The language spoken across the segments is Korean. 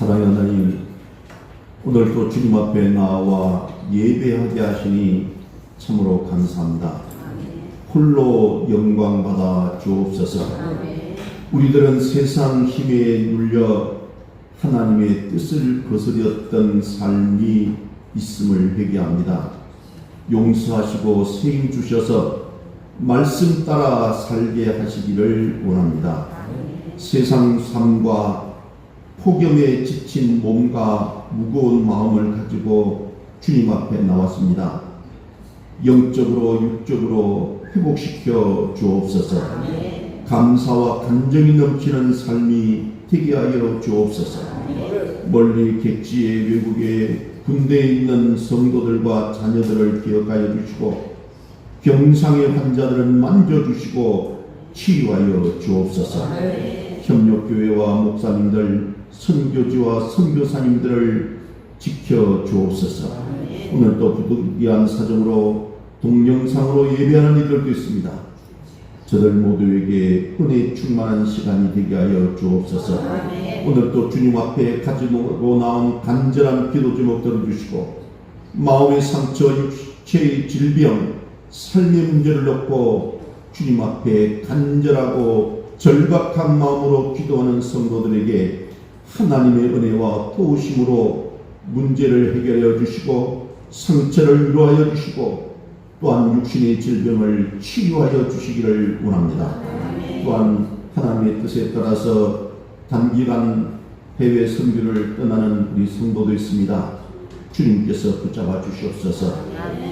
사랑하는 하나님, 오늘도 주님 앞에 나와 예배하게 하시니 참으로 감사합니다. 홀로 영광 받아 주옵소서. 우리들은 세상 힘에 눌려 하나님의 뜻을 거스렸던 삶이 있음을 회개합니다. 용서하시고 세임 주셔서 말씀 따라 살게 하시기를 원합니다. 세상 삶과 폭염에 지친 몸과 무거운 마음을 가지고 주님 앞에 나왔습니다. 영적으로 육적으로 회복시켜 주옵소서. 감사와 간정이 넘치는 삶이 되게 하여 주옵소서. 멀리 객지의 외국에 군대에 있는 성도들과 자녀들을 기억하여 주시고 병상의 환자들은 만져주시고 치유하여 주옵소서. 협력교회와 목사님들, 선교지와 선교사님들을 지켜 주옵소서. 오늘도 부득이한 사정으로 동영상으로 예배하는 이들도 있습니다. 저들 모두에게 은혜 충만한 시간이 되게 하여 주옵소서. 오늘도 주님 앞에 가지고 나온 간절한 기도 제목 들어주시고 마음의 상처, 육체의 질병, 삶의 문제를 놓고 주님 앞에 간절하고 절박한 마음으로 기도하는 성도들에게 하나님의 은혜와 도우심으로 문제를 해결하여 주시고 상처를 위로하여 주시고 또한 육신의 질병을 치유하여 주시기를 원합니다. 또한 하나님의 뜻에 따라서 단기간 해외 선교를 떠나는 우리 성도도 있습니다. 주님께서 붙잡아 주시옵소서.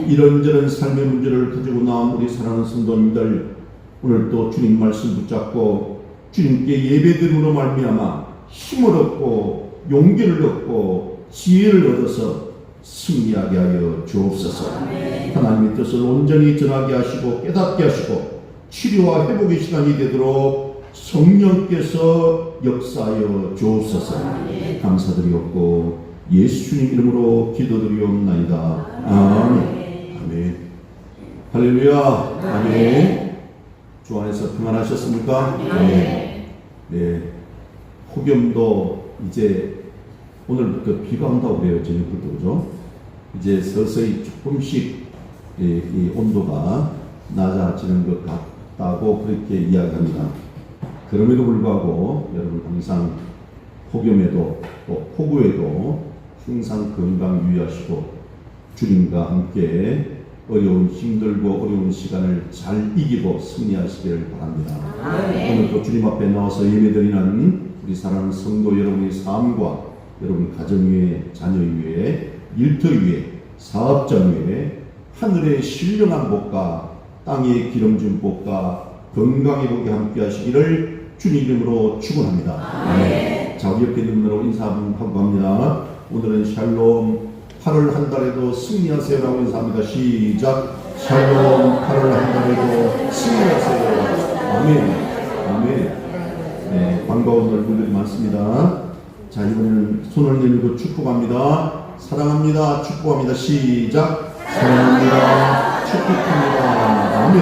이런저런 삶의 문제를 가지고 나온 우리 사랑하는 성도님들, 오늘도 주님 말씀 붙잡고 주님께 예배드림으로 말미암아 힘을 얻고 용기를 얻고 지혜를 얻어서 승리하게 하여 주옵소서. 하나님의 뜻을 온전히 전하게 하시고 깨닫게 하시고 치료와 회복의 시간이 되도록 성령께서 역사하여 주옵소서. 감사드리옵고 예수 주님 이름으로 기도드리옵나이다. 아멘. 아멘. 할렐루야. 아멘. 주 안에서 평안하셨습니까? 네. 폭염도 이제 오늘부터 비가 온다고 그래요. 저녁부터, 그죠? 이제 서서히 조금씩 이 온도가 낮아지는 것 같다고 그렇게 이야기합니다. 그럼에도 불구하고 여러분 항상 폭염에도 또 폭우에도 항상 건강 유의하시고 주님과 함께 힘들고 어려운 시간을 잘 이기고 승리하시기를 바랍니다. 오늘도 주님 앞에 나와서 예배드리는 우리 사랑하는 성도 여러분의 삶과 여러분 가정 위에, 자녀 위에, 일터 위에, 사업장 위에 하늘의 신령한 복과 땅의 기름진 복과 건강의 복이 함께 하시기를 주님 이름으로 축원합니다. 자, 우리 옆에 있는 분으로 인사 한번 하고 갑니다. 오늘은 샬롬 8월 한 달에도 승리하세요라고 인사합니다. 시작. 샬롬 8월 한 달에도 승리하세요. 아멘. 아멘. 네, 반가운 얼굴들이 많습니다. 자, 이번에는 손을 내밀고 축복합니다. 사랑합니다. 축복합니다. 시작. 사랑합니다. 축복합니다. 아멘.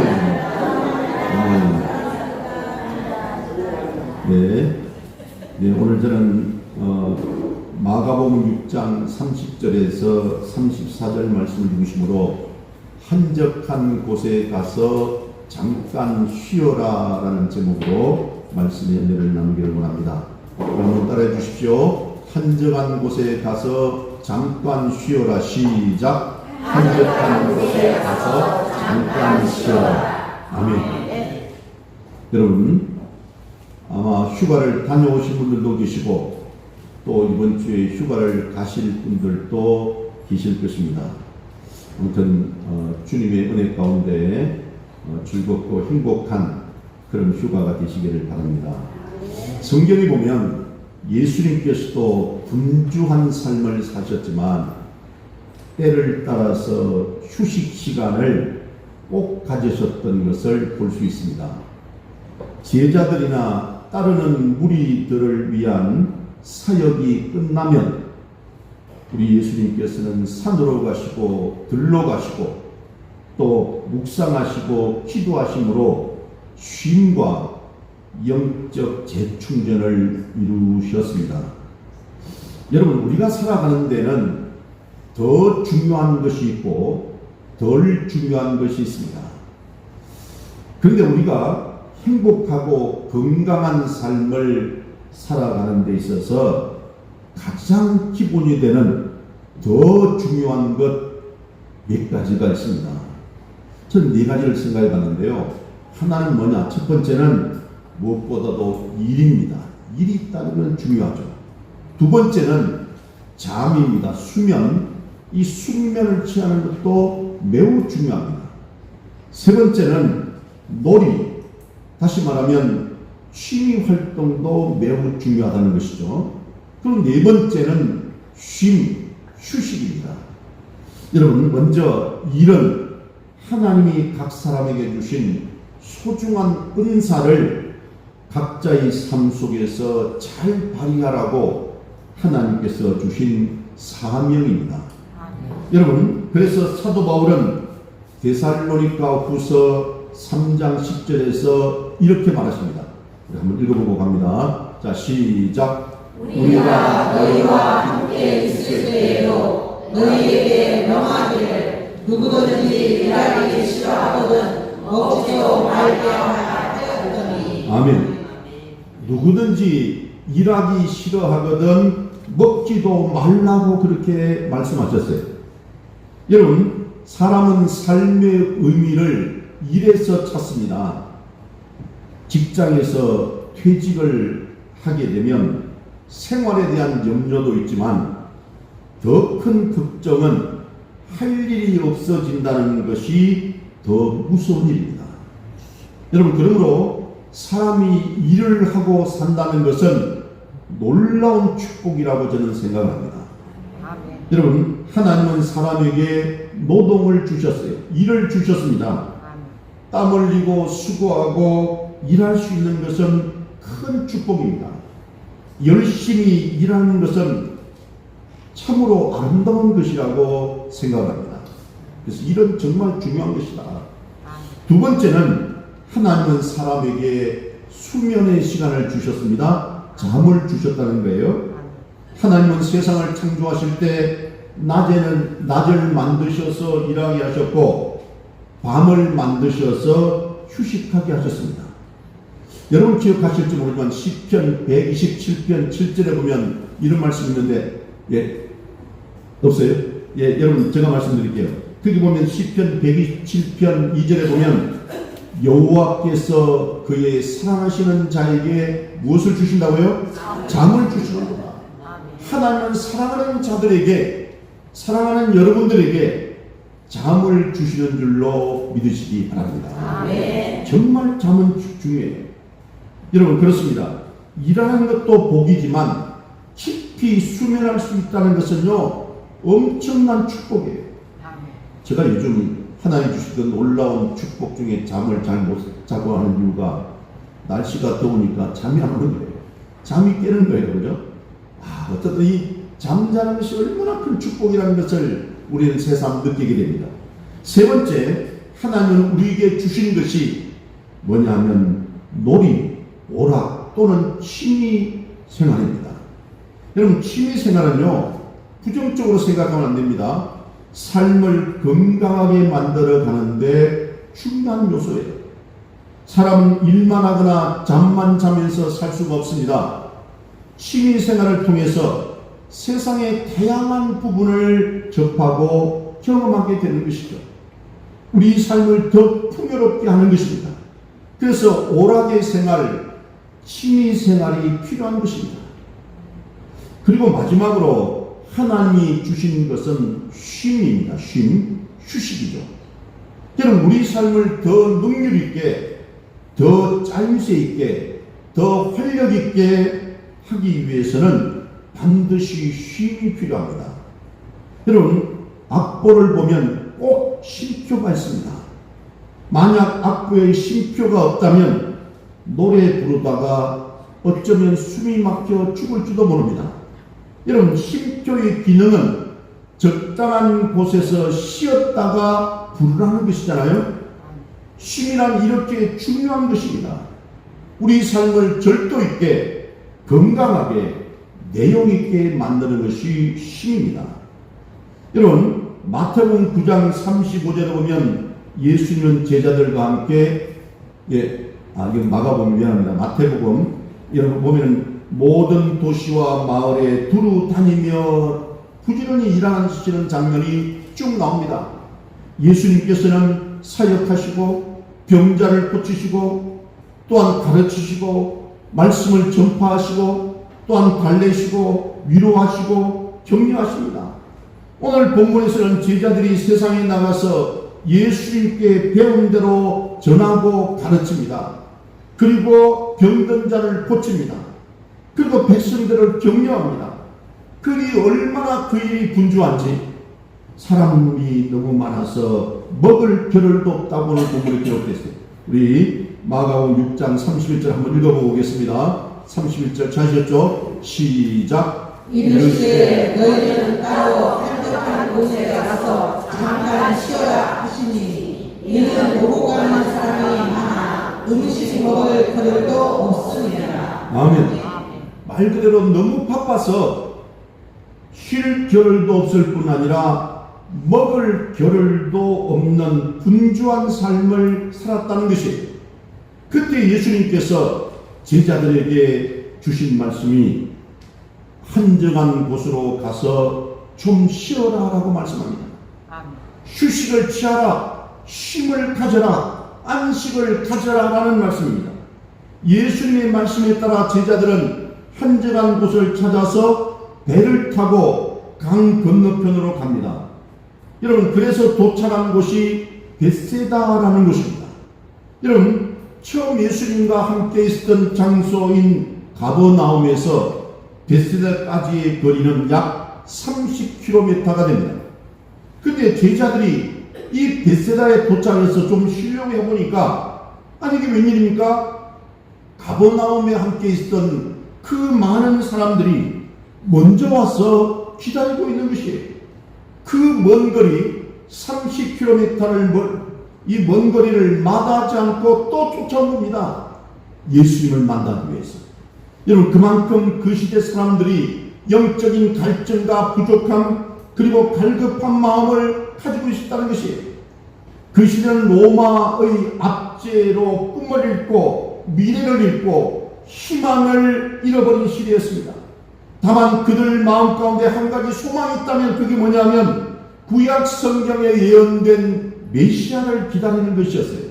아멘. 네, 오늘 저는 마가복음 6장 30절에서 34절 말씀을 중심으로 한적한 곳에 가서 잠깐 쉬어라 라는 제목으로 말씀의 은혜를 나누기를 원합니다. 여러분 따라해 주십시오. 한적한 곳에 가서 잠깐 쉬어라. 시작. 한적한 곳에 가서 잠깐 쉬어라. 아멘. 여러분 아마 휴가를 다녀오신 분들도 계시고 또 이번 주에 휴가를 가실 분들도 계실 것입니다. 아무튼 주님의 은혜 가운데 즐겁고 행복한 그런 휴가가 되시기를 바랍니다. 성경에 보면 예수님께서도 분주한 삶을 사셨지만 때를 따라서 휴식 시간을 꼭 가지셨던 것을 볼 수 있습니다. 제자들이나 따르는 무리들을 위한 사역이 끝나면 우리 예수님께서는 산으로 가시고 들로 가시고 또 묵상하시고 기도하심으로 쉼과 영적 재충전을 이루셨습니다. 여러분, 우리가 살아가는 데는 더 중요한 것이 있고 덜 중요한 것이 있습니다. 그런데 우리가 행복하고 건강한 삶을 살아가는 데 있어서 가장 기본이 되는 더 중요한 것 몇 가지가 있습니다. 저는 네 가지를 생각해 봤는데요. 하나는 뭐냐? 첫 번째는 무엇보다도 일입니다. 일이 있다는 건 중요하죠. 두 번째는 잠입니다. 수면. 이 숙면을 취하는 것도 매우 중요합니다. 세 번째는 놀이. 다시 말하면 취미 활동도 매우 중요하다는 것이죠. 그리고 네 번째는 휴식입니다. 여러분, 먼저 일은 하나님이 각 사람에게 주신 소중한 은사를 각자의 삶 속에서 잘 발휘하라고 하나님께서 주신 사명입니다. 여러분, 그래서 사도 바울은 데살로니가 후서 3장 10절에서 이렇게 말하십니다. 우리 한번 읽어보고 갑니다. 자, 시작. 우리가 너희와 함께 있을 때에도 너희에게 명하기를 누구든지 일하기 싫어하거든 먹지도 말게 하였더니. 아멘. 누구든지 일하기 싫어하거든 먹지도 말라고 그렇게 말씀하셨어요. 여러분, 사람은 삶의 의미를 일에서 찾습니다. 직장에서 퇴직을 하게 되면 생활에 대한 염려도 있지만 더 큰 걱정은 할 일이 없어진다는 것이 더 무서운 일입니다. 여러분, 그러므로 사람이 일을 하고 산다는 것은 놀라운 축복이라고 저는 생각합니다. 여러분, 하나님은 사람에게 노동을 주셨어요. 일을 주셨습니다. 땀 흘리고 수고하고 일할 수 있는 것은 큰 축복입니다. 열심히 일하는 것은 참으로 아름다운 것이라고 생각합니다. 그래서 일은 정말 중요한 것이다. 두 번째는 하나님은 사람에게 수면의 시간을 주셨습니다. 잠을 주셨다는 거예요. 하나님은 세상을 창조하실 때 낮을 만드셔서 일하게 하셨고 밤을 만드셔서 휴식하게 하셨습니다. 여러분 기억하실지 모르지만 시편 127편 7절에 보면 이런 말씀이 있는데, 없어요? 여러분 제가 말씀드릴게요. 거기 보면 시편 127편 2절에 보면 여호와께서 그의 사랑하시는 자에게 무엇을 주신다고요? 잠을 주시는구나. 하나님은 사랑하는 자들에게, 사랑하는 여러분들에게 잠을 주시는 줄로 믿으시기 바랍니다. 아멘. 정말 잠은 중요해요. 여러분, 그렇습니다. 일하는 것도 복이지만 깊이 수면할 수 있다는 것은요, 엄청난 축복이에요. 제가 요즘 하나님 주시던 놀라운 축복 중에 잠을 잘 못 자고 하는 이유가 날씨가 더우니까 잠이 안 오는 거예요. 잠이 깨는 거예요. 그죠? 어쨌든 이 잠자는 것이 얼마나 큰 축복이라는 것을 우리는 새삼 느끼게 됩니다. 세 번째, 하나님은 우리에게 주신 것이 뭐냐 하면 놀이, 오락 또는 취미 생활입니다. 여러분, 취미 생활은요, 부정적으로 생각하면 안 됩니다. 삶을 건강하게 만들어 가는데 중요한 요소예요. 사람은 일만 하거나 잠만 자면서 살 수가 없습니다. 취미 생활을 통해서 세상의 다양한 부분을 접하고 경험하게 되는 것이죠. 우리 삶을 더 풍요롭게 하는 것입니다. 그래서 오락의 생활, 취미 생활이 필요한 것입니다. 그리고 마지막으로 하나님이 주신 것은 쉼입니다. 쉼, 휴식이죠. 여러분, 우리 삶을 더 능률 있게, 더 짜임새 있게, 더 활력 있게 하기 위해서는 반드시 쉼이 필요합니다. 여러분, 악보를 보면 꼭 쉼표가 있습니다. 만약 악보에 쉼표가 없다면 노래 부르다가 어쩌면 숨이 막혀 죽을지도 모릅니다. 여러분, 쉼표의 기능은 적당한 곳에서 쉬었다가 부르라는 것이잖아요. 쉼이란 이렇게 중요한 것입니다. 우리 삶을 절도 있게, 건강하게, 내용 있게 만드는 것이 쉼입니다. 여러분, 마태복음 9장 35절에 보면 예수님은 제자들과 함께 이건 마가복음 미안합니다. 마태복음 여러분 보면은 모든 도시와 마을에 두루 다니며 부지런히 일하시는 장면이 쭉 나옵니다. 예수님께서는 사역하시고 병자를 고치시고 또한 가르치시고 말씀을 전파하시고 또한 달래시고 위로하시고 격려하십니다. 오늘 본문에서는 제자들이 세상에 나가서 예수님께 배운 대로 전하고 가르칩니다. 그리고 병든 자를 고칩니다. 그리고 백성들을 격려합니다. 그 일이 얼마나 그 일이 분주한지 사람이 너무 많아서 먹을 겨를도 없다고 오늘 본문에 기록됐어요. 우리 마가복음 6장 31절 한번 읽어보고 오겠습니다. 31절 찾으셨죠? 시작. 이르시되 너희는 따로 한적한 곳에 가서 잠깐 쉬어야 하시니 이는 오고 가는 사람이 많아 음식 먹을 겨를도 없습니다. 아멘. 말 그대로 너무 바빠서 쉴 겨를도 없을 뿐 아니라 먹을 겨를도 없는 분주한 삶을 살았다는 것이에요. 그때 예수님께서 제자들에게 주신 말씀이 한적한 곳으로 가서 좀 쉬어라 라고 말씀합니다. 휴식을 취하라, 쉼을 가져라, 안식을 가져라 라는 말씀입니다. 예수님의 말씀에 따라 제자들은 한적한 곳을 찾아서 배를 타고 강 건너편으로 갑니다. 여러분, 그래서 도착한 곳이 벳세다라는 곳입니다. 여러분, 처음 예수님과 함께 있었던 장소인 가버나움에서 벳세다까지의 거리는 약 30km가 됩니다. 근데 제자들이 이 벳세다에 도착해서 좀 쉬려고 해보니까 아니 이게 웬일입니까? 가버나움에 함께 있었던 그 많은 사람들이 먼저 와서 기다리고 있는 것이에요. 그 먼 거리 30km를 이 먼 거리를 마다하지 않고 또 쫓아온 겁니다. 예수님을 만나기 위해서. 여러분, 그만큼 그 시대 사람들이 영적인 갈증과 부족함 그리고 갈급한 마음을 가지고 있었다는 것이에요. 그 시대는 로마의 압제로 꿈을 잃고 미래를 잃고 희망을 잃어버린 시대였습니다. 다만 그들 마음 가운데 한 가지 소망이 있다면 그게 뭐냐면 구약 성경에 예언된 메시아를 기다리는 것이었어요.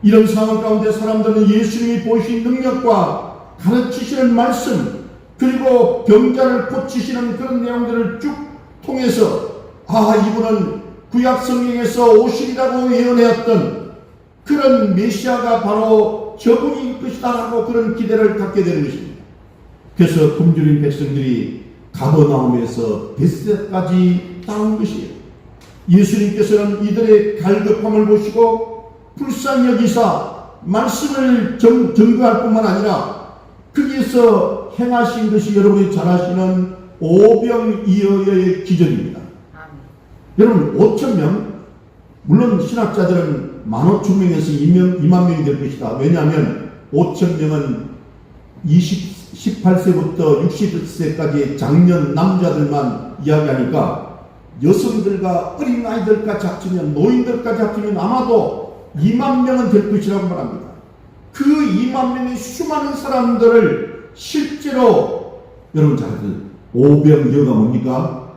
이런 상황 가운데 사람들은 예수님이 보이신 능력과 가르치시는 말씀 그리고 병자를 고치시는 그런 내용들을 쭉 통해서 이분은 구약 성경에서 오시리라고 예언하였던 그런 메시아가 바로 저분일 것이다 라고 그런 기대를 갖게 되는 것입니다. 그래서 굶주린 백성들이 가버나움에서 벳세다까지 따온 것이에요. 예수님께서는 이들의 갈급함을 보시고 불쌍히 여기사 말씀을 전거할 뿐만 아니라 거기에서 행하신 것이 여러분이 잘 아시는 오병이어의 기적입니다. 여러분 5,000명, 물론 신학자들은 15,000명에서 2만 명이 될 것이다. 왜냐하면 5,000명은 18세부터 60세까지의 장년 남자들만 이야기하니까 여성들과 어린아이들까지 합치면 노인들까지 합치면 아마도 2만 명은 될 것이라고 말합니다. 그 2만 명의 수많은 사람들을 실제로 여러분 잘 아시는 오병이어가 뭡니까?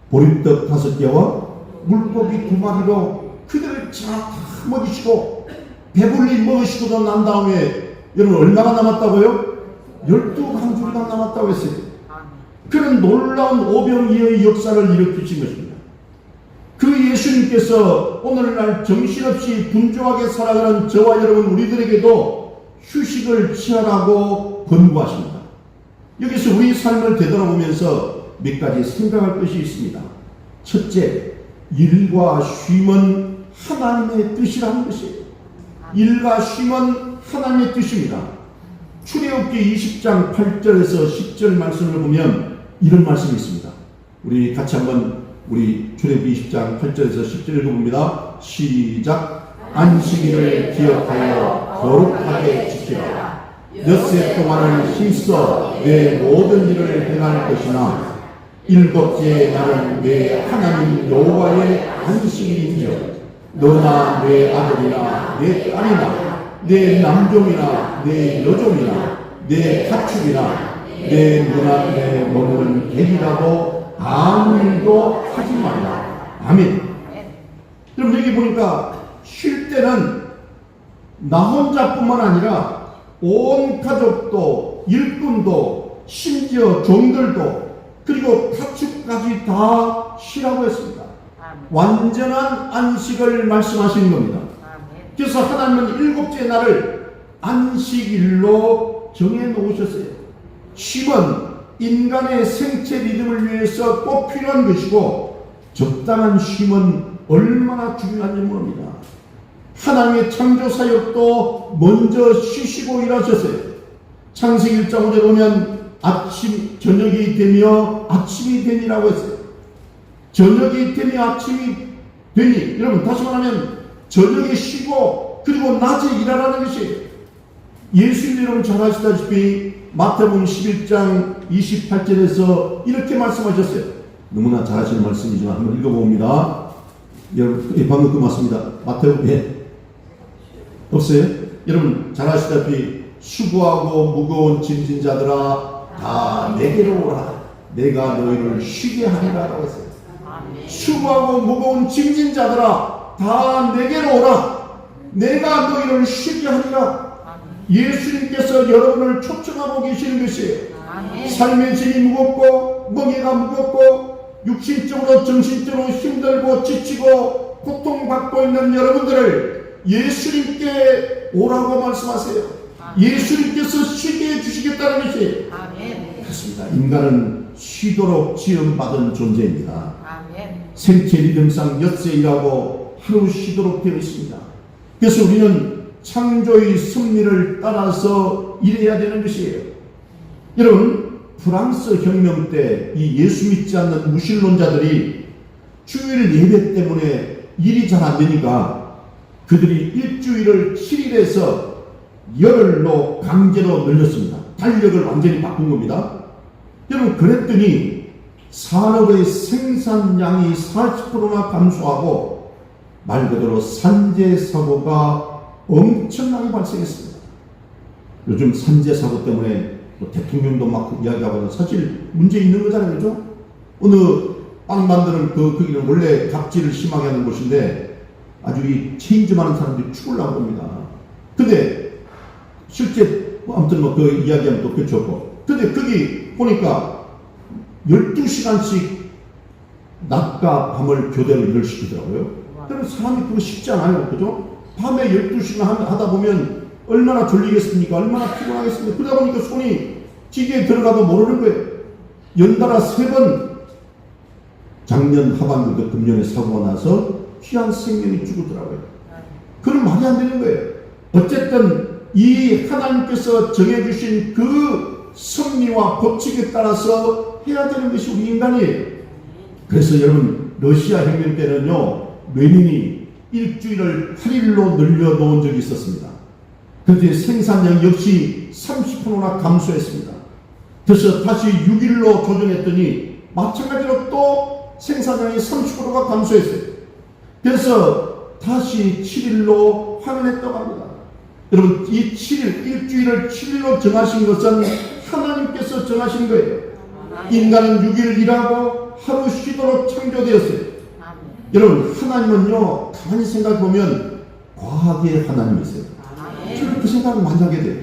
보리떡 5개와 물고기 2마리로 그들을 다 먹이시고 배불리 먹으시고 난 다음에 여러분 얼마가 남았다고요? 12강주가 남았다고 했어요. 그런 놀라운 오병이어의 역사를 일으키신 것입니다. 그 예수님께서 오늘날 정신없이 분주하게 살아가는 저와 여러분 우리들에게도 휴식을 취하라고 권고하십니다. 여기서 우리 삶을 되돌아보면서 몇 가지 생각할 것이 있습니다. 첫째, 일과 쉼은 하나님의 뜻이라는 것이에요. 일과 쉼은 하나님의 뜻입니다. 출애굽기 20장 8절에서 10절 말씀을 보면 이런 말씀이 있습니다. 우리 같이 한번 우리 출애굽기 20장 8절에서 10절 읽어봅니다. 시작. 안식일을 기억하여 거룩하게 지키라. 엿새 동안을 힘써 내 모든 일을 행할 것이나 일곱째 날은 내 하나님 여호와의 안식일인지여 너나 내 아들이나 내 딸이나 내 남종이나 내 여종이나 내 가축이나 내 눈앞에 머무는 객이라도 아무 일도 하지 말라. 아멘. 그럼 여기 보니까 쉴 때는 나 혼자뿐만 아니라 온 가족도 일꾼도 심지어 종들도 그리고 가축까지 다 쉬라고 했습니다. 완전한 안식을 말씀하시는 겁니다. 그래서 하나님은 일곱째 날을 안식일로 정해 놓으셨어요. 쉼은 인간의 생체 리듬을 위해서 꼭 필요한 것이고 적당한 쉼은 얼마나 중요한지 모릅니다. 하나님의 창조 사역도 먼저 쉬시고 일하셨어요. 창세기 1장 5절에 보면 아침 저녁이 되며 아침이 되니라고 했어요. 저녁이 되며 아침이 되니, 여러분 다시 말하면 저녁에 쉬고 그리고 낮에 일하라는 것이, 예수님 여러분 잘 아시다시피 마태복음 11장 28절에서 이렇게 말씀하셨어요. 너무나 잘 아시는 말씀이지만 한번 읽어봅니다. 여러분 방금 그 맞습니다. 마태복음에 없어요? 여러분 잘 아시다시피 수고하고 무거운 짐진 자들아 다 내게로 오라 내가 너희를 쉬게 하리라 라고 했어요. 수고하고 무거운 짐진 자들아 다 내게로 오라 내가 너희를 쉬게 하리라. 예수님께서 여러분을 초청하고 계시는 것이에요. 삶의 짐이 무겁고 멍에가 무겁고 육신적으로 정신적으로 힘들고 지치고 고통받고 있는 여러분들을 예수님께 오라고 말씀하세요. 예수님께서 쉬게 해주시겠다는 것이 그렇습니다. 인간은 쉬도록 지음받은 존재입니다. 생체 리듬상 엿새 일하고 하루 쉬도록 되어 있습니다. 그래서 우리는 창조의 섭리를 따라서 일해야 되는 것이에요. 여러분 프랑스 혁명 때 이 예수 믿지 않는 무신론자들이 주일 예배 때문에 일이 잘 안 되니까 그들이 일주일을 7일에서 열흘로 강제로 늘렸습니다. 달력을 완전히 바꾼 겁니다. 여러분 그랬더니 산업의 생산량이 40%나 감소하고 말 그대로 산재 사고가 엄청나게 발생했습니다. 요즘 산재 사고 때문에 뭐 대통령도 막 이야기하고 사실 문제 있는 거잖아요, 그죠? 어느 빵 만드는 거기는 원래 갑질을 심하게 하는 곳인데 아주 이 체인점하는 사람들이 죽을 나옵니다. 근데 실제 아무튼 뭐 그 이야기하면 또 그렇고, 근데 거기 보니까 12시간씩 낮과 밤을 교대로 일을 시키더라고요. 그러면 사람이 그거 쉽지 않아요, 그죠? 밤에 12시간 하다 보면 얼마나 졸리겠습니까? 얼마나 피곤하겠습니까? 그러다 보니까 손이 기계에 들어가도 모르는 거예요. 연달아 3번 작년 하반기부터 금년에 사고가 나서 귀한 생명이 죽었더라고요. 그건 말이 안 되는 거예요. 어쨌든 이 하나님께서 정해주신 그 섭리와 법칙에 따라서 해야 되는 것이 우리 인간이에요. 그래서 여러분 러시아 혁명 때는요 레닌이 일주일을 8일로 늘려놓은 적이 있었습니다. 그런데 생산량 역시 30%나 감소했습니다. 그래서 다시 6일로 조정했더니 마찬가지로 또 생산량이 30%가 감소했어요. 그래서 다시 7일로 환원했다고 합니다. 여러분 이 7일, 일주일을 7일로 정하신 것은 하나님께서 정하신 거예요. 인간은 6일 일하고 하루 쉬도록 창조되었어요. 여러분 하나님은요 가만히 생각해보면 과학의 하나님이세요. 저는 그 생각을 많이 하게 돼요.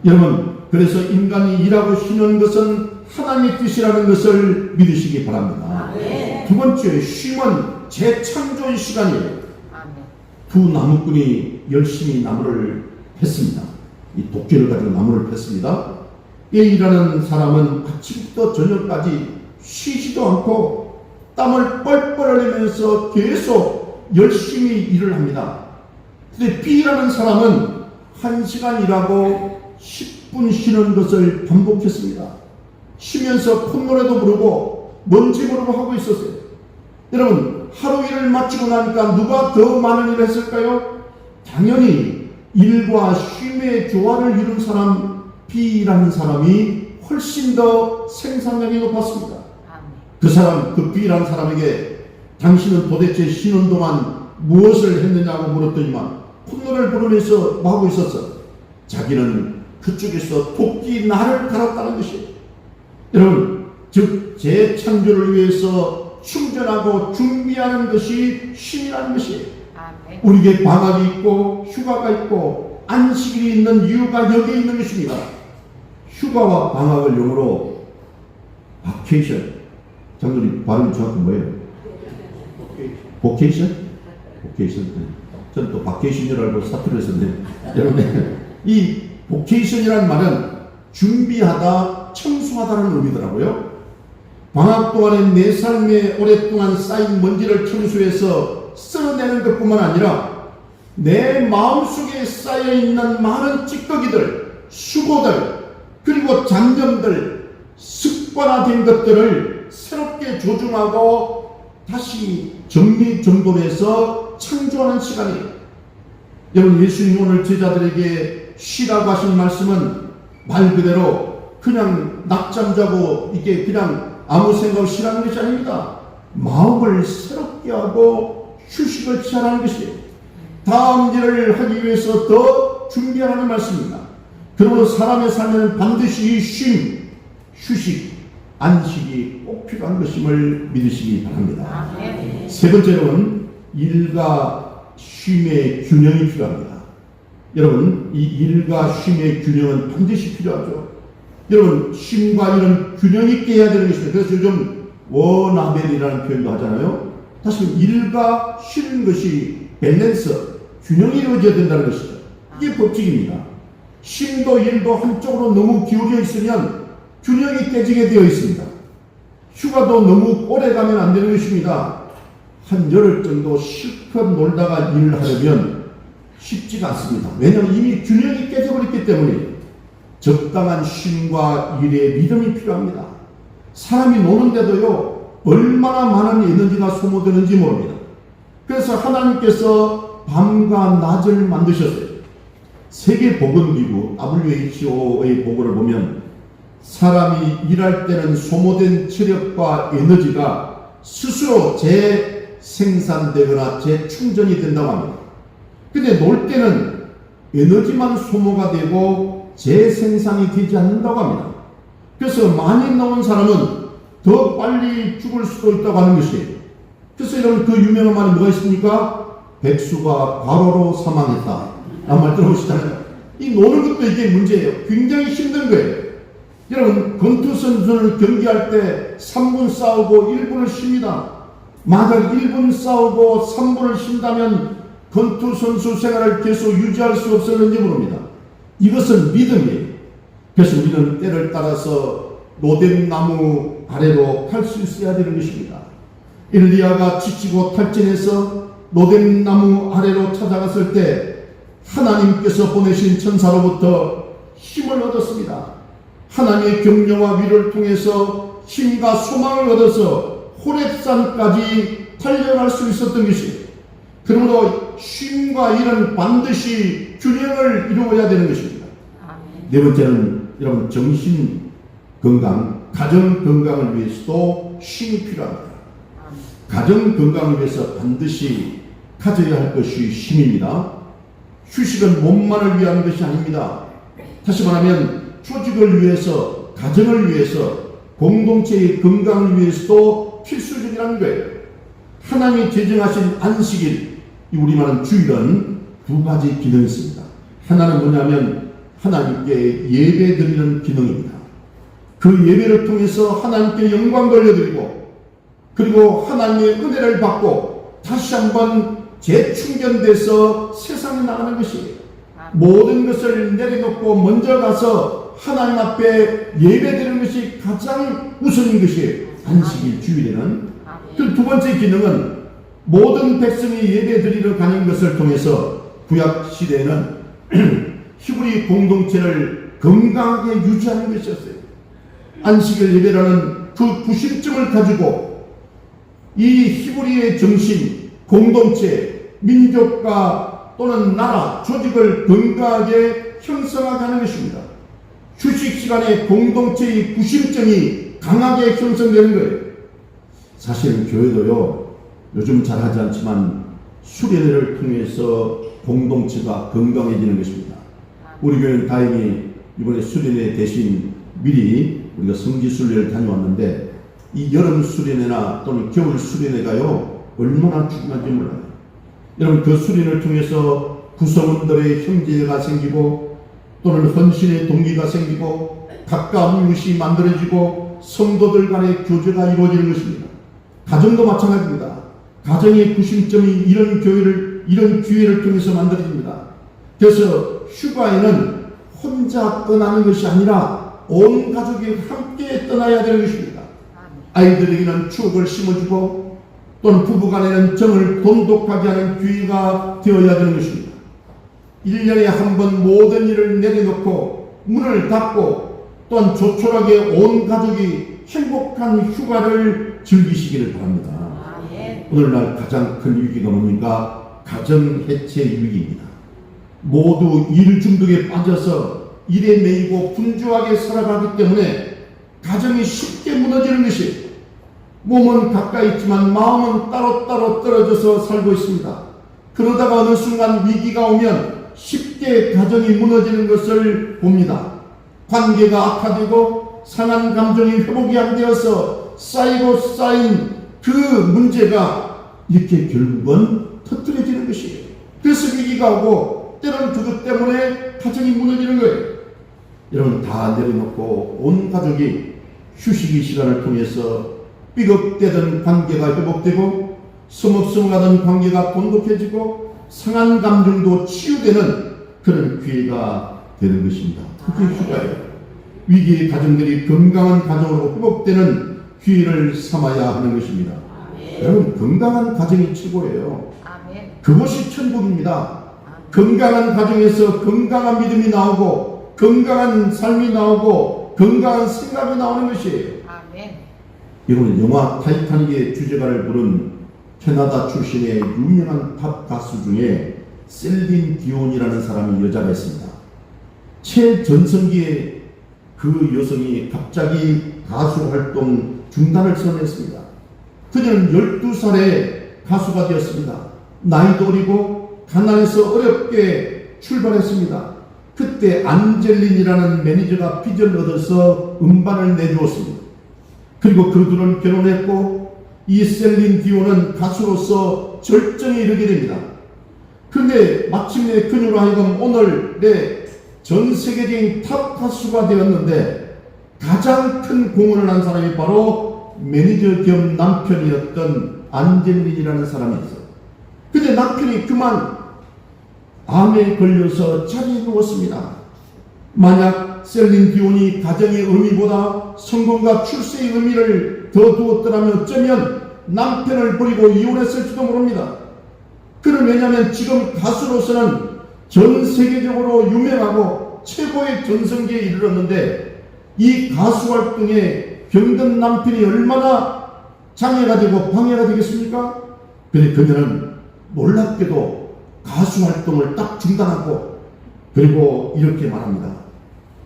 여러분 그래서 인간이 일하고 쉬는 것은 하나님의 뜻이라는 것을 믿으시기 바랍니다. 두 번째 쉼은 재창조의 시간이에요. 두 나무꾼이 열심히 나무를 팼습니다. 이 도끼를 가지고 나무를 팼습니다. 이 일하는 사람은 아침부터 저녁까지 쉬지도 않고 땀을 뻘뻘 흘리면서 계속 열심히 일을 합니다. 근데 B라는 사람은 1시간 일하고 10분 쉬는 것을 반복했습니다. 쉬면서 콧노래도 부르고 먼지 부르고 하고 있었어요. 여러분 하루 일을 마치고 나니까 누가 더 많은 일을 했을까요? 당연히 일과 쉼의 조화를 이룬 사람 B라는 사람이 훨씬 더 생산량이 높았습니다. 그 사람, 그 B라는 사람에게 당신은 도대체 쉬는 동안 무엇을 했느냐고 물었더니만 콧노래를 부르면서 뭐 하고 있었어? 자기는 그쪽에서 토끼 날을 갈았다는 것이에요. 여러분, 즉 재창조를 위해서 충전하고 준비하는 것이 쉼이라는 것이에요. 우리에게 방학이 있고 휴가가 있고 안식일이 있는 이유가 여기에 있는 것입니다. 휴가와 방학을 영어로 바케이션. 장로님 발음 정확히 뭐예요? 보케이션? 보케이션. 저는 또 바케이션을 알고 사투를 했었는데 여러분, 이 보케이션이라는 말은 준비하다, 청소하다는 의미더라고요. 방학 동안에 내 삶에 오랫동안 쌓인 먼지를 청소해서 쓸어내는 것뿐만 아니라 내 마음속에 쌓여있는 많은 찌꺼기들, 수고들, 그리고 잡념들, 습관화된 것들을 새롭게 조중하고 다시 정리정돈해서 창조하는 시간이에요. 여러분, 예수님 오늘 제자들에게 쉬라고 하신 말씀은 말 그대로 그냥 낮잠 자고 이게 그냥 아무 생각 없이 쉬라는 것이 아닙니다. 마음을 새롭게 하고 휴식을 취하라는 것이에요. 다음 일을 하기 위해서 더 준비하라는 말씀입니다. 그러므로 사람의 삶에는 반드시 쉼, 휴식, 안식이 꼭 필요한 것임을 믿으시기 바랍니다. 세 번째로는 일과 쉼의 균형이 필요합니다. 여러분, 이 일과 쉼의 균형은 반드시 필요하죠. 여러분, 쉼과 일은 균형 있게 해야 되는 것입니다. 그래서 요즘 워나벨이라는 표현도 하잖아요. 다시 일과 쉬는 것이 밸런스, 균형이 이루어져야 된다는 것이죠. 이게 법칙입니다. 쉼도 일도 한쪽으로 너무 기울여 있으면 균형이 깨지게 되어 있습니다. 휴가도 너무 오래 가면 안 되는 것입니다. 한 열흘 정도 실컷 놀다가 일을 하려면 쉽지가 않습니다. 왜냐하면 이미 균형이 깨져버렸기 때문에 적당한 쉼과 일의 리듬이 필요합니다. 사람이 노는데도요, 얼마나 많은 에너지가 소모되는지 모릅니다. 그래서 하나님께서 밤과 낮을 만드셨어요. 세계보건기구 WHO의 보고를 보면 사람이 일할 때는 소모된 체력과 에너지가 스스로 재생산되거나 재충전이 된다고 합니다. 근데 놀 때는 에너지만 소모가 되고 재생산이 되지 않는다고 합니다. 그래서 많이 노는 사람은 더 빨리 죽을 수도 있다고 하는 것이에요. 그래서 여러분, 그 유명한 말이 뭐가 있습니까? 백수가 과로로 사망했다. 라는 말 들어보시잖아요. 이 노는 것도 이게 문제예요. 굉장히 힘든 거예요. 여러분, 권투 선수를 경기할 때 3분 싸우고 1분을 쉽니다. 만약 1분 싸우고 3분을 쉰다면 권투 선수 생활을 계속 유지할 수 없었는지 모릅니다. 이것은 믿음이에요. 그래서 우리는 때를 따라서 로뎀나무 아래로 갈 수 있어야 되는 것입니다. 엘리야가 지치고 탈진해서 로뎀나무 아래로 찾아갔을 때 하나님께서 보내신 천사로부터 힘을 얻었습니다. 하나님의 격려와 위로를 통해서 힘과 소망을 얻어서 호렙산까지 달려갈 수 있었던 것이에요. 그러므로 쉼과 일은 반드시 균형을 이루어야 되는 것입니다. 네 번째는 여러분, 정신 건강, 가정 건강을 위해서도 쉼이 필요합니다. 가정 건강을 위해서 반드시 가져야 할 것이 쉼입니다. 휴식은 몸만을 위한 것이 아닙니다. 다시 말하면 조직을 위해서, 가정을 위해서, 공동체의 건강을 위해서도 필수적이라는 거예요. 하나님이 제정하신 안식일, 우리말은 주일은 두 가지 기능이 있습니다. 하나는 뭐냐면 하나님께 예배 드리는 기능입니다. 그 예배를 통해서 하나님께 영광 돌려드리고, 그리고 하나님의 은혜를 받고 다시 한번 재충전돼서 세상에 나가는 것이에요. 모든 것을 내려놓고 먼저 가서 하나님 앞에 예배드리는 것이 가장 우선인 것이에요. 안식일 주일에는. 그 두 번째 기능은 모든 백성이 예배드리러 가는 것을 통해서 구약 시대에는 히브리 공동체를 건강하게 유지하는 것이었어요. 안식일 예배라는 그 구심점을 가지고 이 히브리의 정신, 공동체, 민족과 또는 나라, 조직을 건강하게 형성하게 하는 것입니다. 휴식 시간에 공동체의 구심점이 강하게 형성되는 거예요. 사실 교회도요, 요즘 잘하지 않지만 수련회를 통해서 공동체가 건강해지는 것입니다. 우리 교회는 다행히 이번에 수련회 대신 미리 우리가 성지순례를 다녀왔는데, 이 여름 수련회나 또는 겨울 수련회가요 얼마나 중요한지 몰라요. 여러분, 그 수련회를 통해서 구성원들의 형제가 생기고 또는 헌신의 동기가 생기고 가까운 이웃이 만들어지고 성도들 간의 교제가 이루어지는 것입니다. 가정도 마찬가지입니다. 가정의 구심점이 이런 기회를 통해서 만들어집니다. 그래서 휴가에는 혼자 떠나는 것이 아니라 온 가족이 함께 떠나야 되는 것입니다. 아이들에게는 추억을 심어주고 또는 부부간에는 정을 돈독하게 하는 기회가 되어야 되는 것입니다. 1년에 한 번 모든 일을 내려놓고 문을 닫고 또한 조촐하게 온 가족이 행복한 휴가를 즐기시기를 바랍니다. 오늘날 가장 큰 위기가 뭡니까? 가정 해체 위기입니다. 모두 일 중독에 빠져서 일에 매이고 분주하게 살아가기 때문에 가정이 쉽게 무너지는 것이, 몸은 가까이 있지만 마음은 따로따로 떨어져서 살고 있습니다. 그러다가 어느 순간 위기가 오면 쉽게 가정이 무너지는 것을 봅니다. 관계가 악화되고 상한 감정이 회복이 안 되어서 쌓이고 쌓인 그 문제가 이렇게 결국은 터뜨려지는 것이에요. 그래서 위기가 오고 때로는 그것 때문에 가정이 무너지는 거예요. 여러분, 다 내려놓고 온 가족이 휴식의 시간을 통해서 삐걱대던 관계가 회복되고 서먹서먹하던 관계가 돈독해지고 상한 감정도 치유되는 그런 기회가 되는 것입니다. 그게 휴가예요. 위기의 가정들이 건강한 가정으로 회복되는 기회를 삼아야 하는 것입니다. 여러분, 건강한 가정이 최고예요. 그것이 천국입니다. 건강한 가정에서 건강한 믿음이 나오고 건강한 삶이 나오고 건강한 생각이 나오는 것이에요. 이번에 영화 타이타닉의 주제가를 부른 캐나다 출신의 유명한 팝 가수 중에 셀린 디온이라는 사람이 여자가 있습니다. 최전성기에 그 여성이 갑자기 가수 활동 중단을 선언했습니다. 그녀는 12살에 가수가 되었습니다. 나이도 어리고 가난해서 어렵게 출발했습니다. 그때 안젤린이라는 매니저가 빚을 얻어서 음반을 내주었습니다. 그리고 그 둘은 결혼했고 이 셀린 디온은 가수로서 절정에 이르게 됩니다. 그런데 마침내 그녀로 하여금 오늘의 전 세계적인 탑 가수가 되었는데, 가장 큰 공헌을 한 사람이 바로 매니저 겸 남편이었던 안젤린이라는 사람이 있어요. 근데 남편이 그만 암에 걸려서 자리에 누웠습니다. 만약 셀린 디온이 가정의 의미보다 성공과 출세의 의미를 더 두었더라면 어쩌면 남편을 버리고 이혼했을지도 모릅니다. 그는 왜냐하면 지금 가수로서는 전 세계적으로 유명하고 최고의 전성기에 이르렀는데, 이 가수 활동에 병든 남편이 얼마나 장애가 되고 방해가 되겠습니까? 그런데 그녀는 놀랍게도 가수 활동을 딱 중단하고, 그리고 이렇게 말합니다.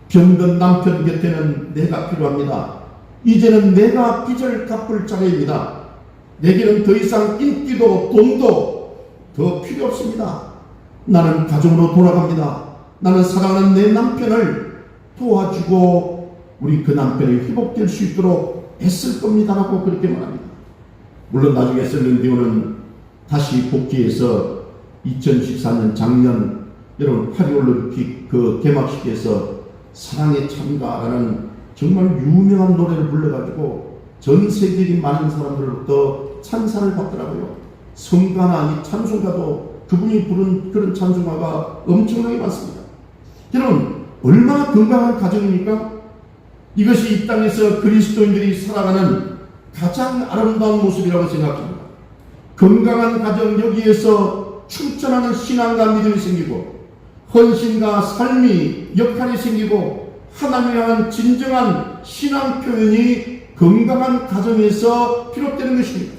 병든 남편 곁에는 내가 필요합니다. 이제는 내가 빚을 갚을 차례입니다. 내게는 더 이상 인기도 돈도 더 필요 없습니다. 나는 가정으로 돌아갑니다. 나는 사랑하는 내 남편을 도와주고 우리 그 남편이 회복될 수 있도록 애쓸 겁니다. 라고 그렇게 말합니다. 물론 나중에 셀린 디온은 다시 복귀해서 2014년 작년 여러분 파리올림픽 그 개막식에서 사랑의 참가라는 정말 유명한 노래를 불러가지고 전 세계적인 많은 사람들로부터 찬사를 받더라고요. 성가나 이 찬송가도 그분이 부른 그런 찬송가가 엄청나게 많습니다. 여러분, 얼마나 건강한 가정입니까? 이것이 이 땅에서 그리스도인들이 살아가는 가장 아름다운 모습이라고 생각합니다. 건강한 가정, 여기에서 충천하는 신앙과 믿음이 생기고 헌신과 삶이 역할이 생기고 하나님을 향한 진정한 신앙 표현이 건강한 가정에서 비롯되는 것입니다.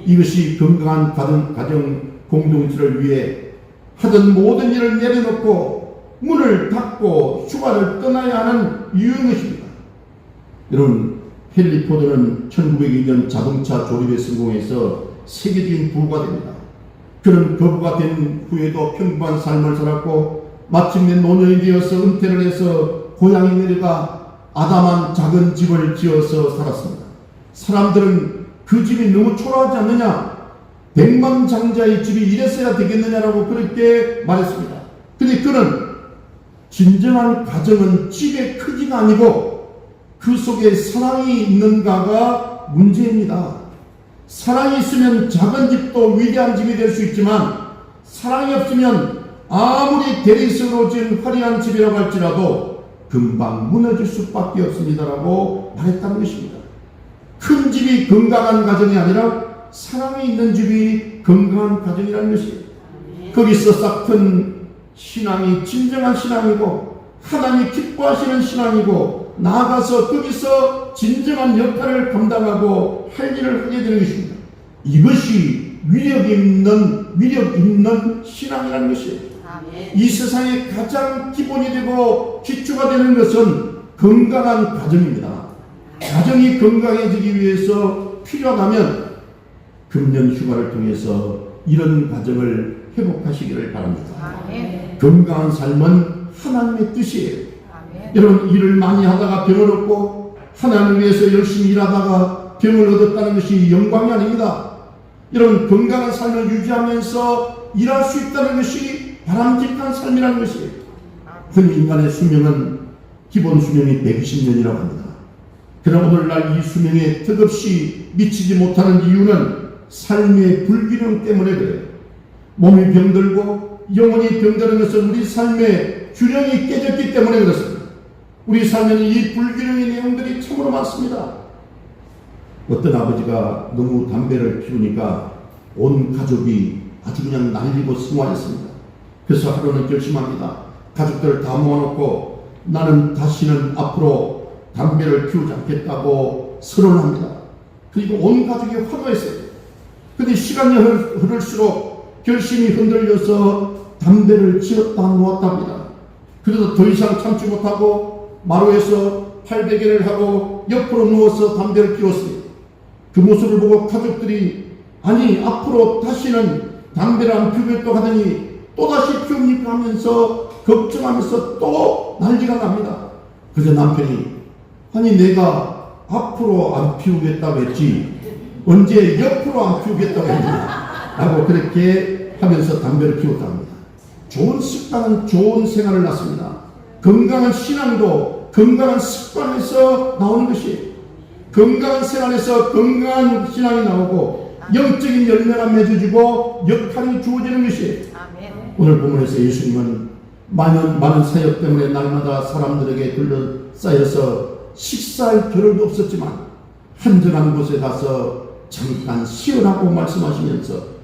이것이 건강한 가정 공동체를 위해 하던 모든 일을 내려놓고 문을 닫고 휴가를 떠나야 하는 이유인 것입니다. 여러분, 헨리 포드는 1902년 자동차 조립에 성공해서 세계적인 부부가 됩니다. 그는 거부가 된 후에도 평범한 삶을 살았고 마침내 노년이 되어서 은퇴를 해서 고향에 내려가 아담한 작은 집을 지어서 살았습니다. 사람들은 그 집이 너무 초라하지 않느냐, 백만장자의 집이 이랬어야 되겠느냐라고 그렇게 말했습니다. 근데 그는 진정한 가정은 집의 크기가 아니고 그 속에 사랑이 있는가가 문제입니다. 사랑이 있으면 작은 집도 위대한 집이 될 수 있지만 사랑이 없으면 아무리 대리석으로 지은 화려한 집이라고 할지라도 금방 무너질 수밖에 없습니다라고 말했다는 것입니다. 큰 집이 건강한 가정이 아니라 사랑이 있는 집이 건강한 가정이라는 것이에요. 거기서 싹튼 신앙이 진정한 신앙이고 하나님이 기뻐하시는 신앙이고 나아가서 거기서 진정한 역할을 감당하고 할 일을 하게 되는 것입니다. 이것이 위력 있는 신앙이라는 것이에요. 이 세상에 가장 기본이 되고 기초가 되는 것은 건강한 가정입니다. 가정이 건강해지기 위해서 필요하다면 금년 휴가를 통해서 이런 가정을 회복하시기를 바랍니다. 건강한 삶은 하나님의 뜻이에요. 여러분, 일을 많이 하다가 병을 얻고 하나님을 위해서 열심히 일하다가 병을 얻었다는 것이 영광이 아닙니다. 여러분, 건강한 삶을 유지하면서 일할 수 있다는 것이 바람직한 삶이라는 것이에요. 흔히 인간의 수명은 기본 수명이 120년이라고 합니다. 그러나 오늘날 이 수명에 턱없이 미치지 못하는 이유는 삶의 불균형 때문에 그래요. 몸이 병들고 영혼이 병드는 것은 우리 삶의 균형이 깨졌기 때문에 그렇습니다. 우리 삶에는 이 불균형의 내용들이 참으로 많습니다. 어떤 아버지가 너무 담배를 피우니까 온 가족이 아주 그냥 날리고 승화했습니다. 그래서 하루는 결심합니다. 가족들을 다 모아놓고 나는 다시는 앞으로 담배를 피우지 않겠다고 선언합니다. 그리고 온 가족이 환호했어요. 근데 시간이 흐를수록 결심이 흔들려서 담배를 지었다 놓았답니다. 그래서 더 이상 참지 못하고 마루에서 팔베개를 하고 옆으로 누워서 담배를 피웠습니다. 그 모습을 보고 가족들이 아니 앞으로 다시는 담배를 안 피우겠다고 하더니 또다시 피웁니까 하면서 걱정하면서 또 난리가 납니다. 그래서 남편이 아니 내가 앞으로 안 피우겠다고 했지 언제 옆으로 안 피우겠다고 했냐 라고 그렇게 하면서 담배를 피웠다 합니다. 좋은 습관은 좋은 생활을 낳습니다. 건강한 신앙도 건강한 습관에서 나오는 것이에요. 건강한 생활에서 건강한 신앙이 나오고 영적인 열매가 맺어지고 역할이 주어지는 것이에요. 오늘 본문에서 예수님은 많은 사역 때문에 날마다 사람들에게 둘러싸여서 식사할 겨를도 없었지만 한적한 곳에 가서 잠깐 쉬으라고 말씀하시면서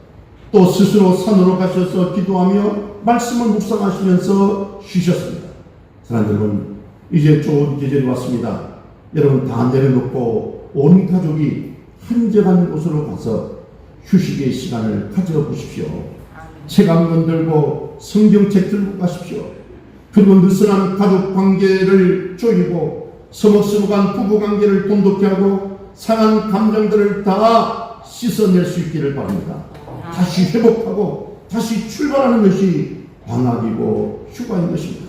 또 스스로 산으로 가셔서 기도하며 말씀을 묵상하시면서 쉬셨습니다. 사랑하는 여러분, 이제 좋은 계절이 왔습니다. 여러분 다 내려놓고 온 가족이 한적한 곳으로 가서 휴식의 시간을 가져보십시오. 책 한 권 들고 성경책 들고 가십시오. 그리고 느슨한 가족 관계를 조이고 서먹서먹한 부부 관계를 돈독히 하고 상한 감정들을 다 씻어낼 수 있기를 바랍니다. 다시 회복하고 다시 출발하는 것이 방학이고 휴가인 것입니다.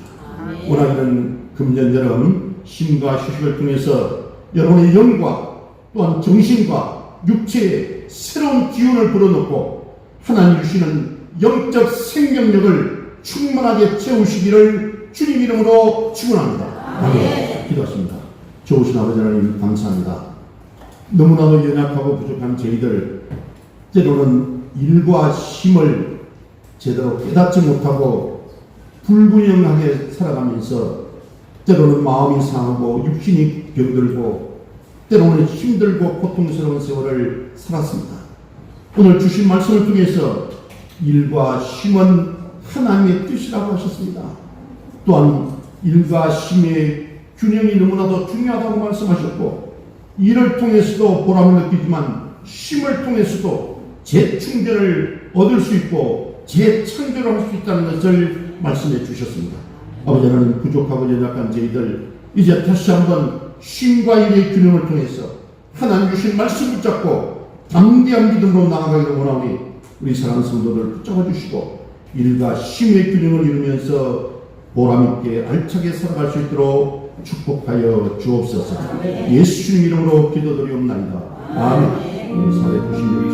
오늘은 금년 여름 쉼과 휴식을 통해서 여러분의 영과 또한 정신과 육체에 새로운 기운을 불어넣고 하나님 주시는 영적 생명력을 충만하게 채우시기를 주님 이름으로 축원합니다. 아멘. 기도하십니다. 좋으신 아버지 하나님 감사합니다. 너무나도 연약하고 부족한 저희들 때로는 일과 쉼을 제대로 깨닫지 못하고 불균형하게 살아가면서 때로는 마음이 상하고 육신이 병들고 때로는 힘들고 고통스러운 세월을 살았습니다. 오늘 주신 말씀을 통해서 일과 쉼은 하나님의 뜻이라고 하셨습니다. 또한 일과 쉼의 균형이 너무나도 중요하다고 말씀하셨고 일을 통해서도 보람을 느끼지만 쉼을 통해서도 재충전을 얻을 수 있고 재창조를 할 수 있다는 것을 말씀해 주셨습니다. 아버지 하나님, 부족하고 연약한 저희들 이제 다시 한번 쉼과 일의 균형을 통해서 하나님 주신 말씀 붙잡고 담대한 믿음으로 나아가기를 원하오니 우리 사랑하는 성도들 붙잡아 주시고 일과 쉼의 균형을 이루면서 보람있게 알차게 살아갈 수 있도록 축복하여 주옵소서. 예수 주님 이름으로 기도드리옵나이다. 아멘. 사례 96절